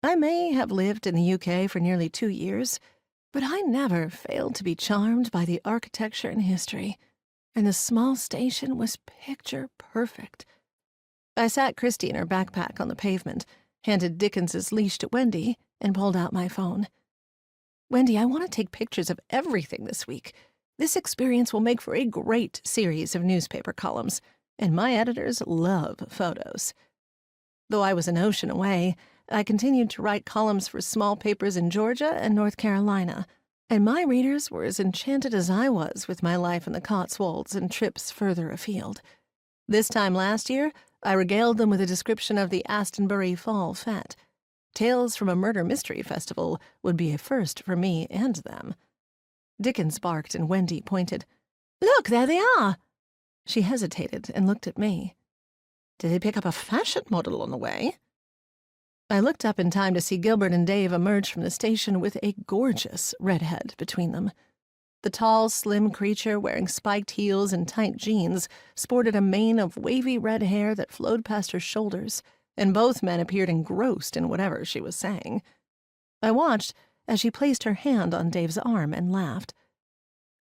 I may have lived in the UK for nearly 2 years, but I never failed to be charmed by the architecture and history, and the small station was picture perfect. I sat Christy in her backpack on the pavement, handed Dickens's leash to Wendy, and pulled out my phone. Wendy, I want to take pictures of everything this week. This experience will make for a great series of newspaper columns, and my editors love photos. Though I was an ocean away, I continued to write columns for small papers in Georgia and North Carolina, and my readers were as enchanted as I was with my life in the Cotswolds and trips further afield. This time last year, I regaled them with a description of the Astonbury Fall Fete. Tales from a murder mystery festival would be a first for me and them. Dickens barked and Wendy pointed. "Look, there they are!" She hesitated and looked at me. "Did they pick up a fashion model on the way?" I looked up in time to see Gilbert and Dave emerge from the station with a gorgeous redhead between them. The tall, slim creature, wearing spiked heels and tight jeans, sported a mane of wavy red hair that flowed past her shoulders, and both men appeared engrossed in whatever she was saying. I watched as she placed her hand on Dave's arm and laughed.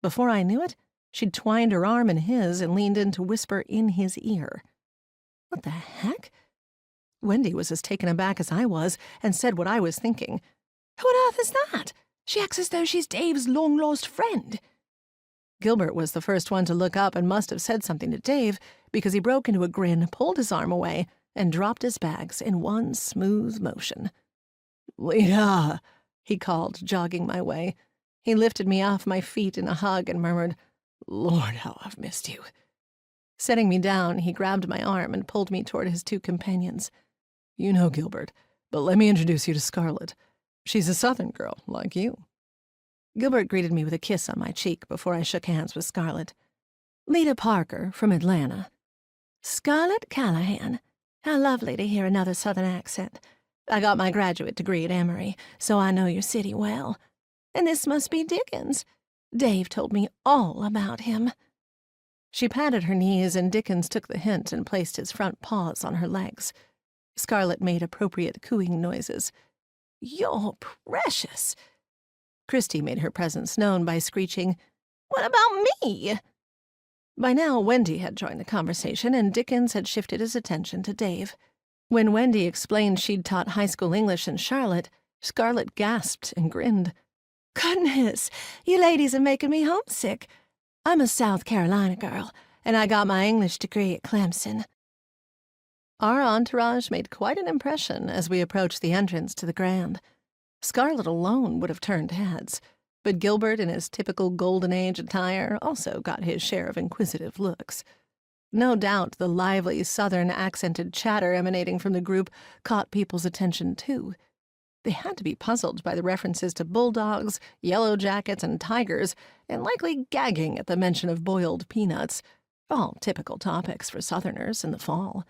Before I knew it, she'd twined her arm in his and leaned in to whisper in his ear. What the heck? Wendy was as taken aback as I was and said what I was thinking. "Who on earth is that? She acts as though she's Dave's long-lost friend." Gilbert was the first one to look up and must have said something to Dave because he broke into a grin, pulled his arm away, and dropped his bags in one smooth motion. "Leta," he called, jogging my way. He lifted me off my feet in a hug and murmured, "Lord, how I've missed you." Setting me down, he grabbed my arm and pulled me toward his two companions. "You know Gilbert, but let me introduce you to Scarlett. She's a Southern girl, like you." Gilbert greeted me with a kiss on my cheek before I shook hands with Scarlett. "Leta Parker, from Atlanta." "Scarlett Callahan. How lovely to hear another Southern accent. I got my graduate degree at Emory, so I know your city well. And this must be Dickens. Dave told me all about him." She patted her knees, and Dickens took the hint and placed his front paws on her legs. Scarlett made appropriate cooing noises. "You're precious." Christy made her presence known by screeching, "What about me?" By now, Wendy had joined the conversation, and Dickens had shifted his attention to Dave. When Wendy explained she'd taught high school English in Charlotte, Scarlett gasped and grinned. "Goodness, you ladies are making me homesick. I'm a South Carolina girl, and I got my English degree at Clemson." Our entourage made quite an impression as we approached the entrance to the Grand. Scarlett alone would have turned heads, but Gilbert, in his typical Golden Age attire, also got his share of inquisitive looks. No doubt the lively Southern accented chatter emanating from the group caught people's attention, too. They had to be puzzled by the references to bulldogs, yellow jackets, and tigers, and likely gagging at the mention of boiled peanuts, all typical topics for Southerners in the fall.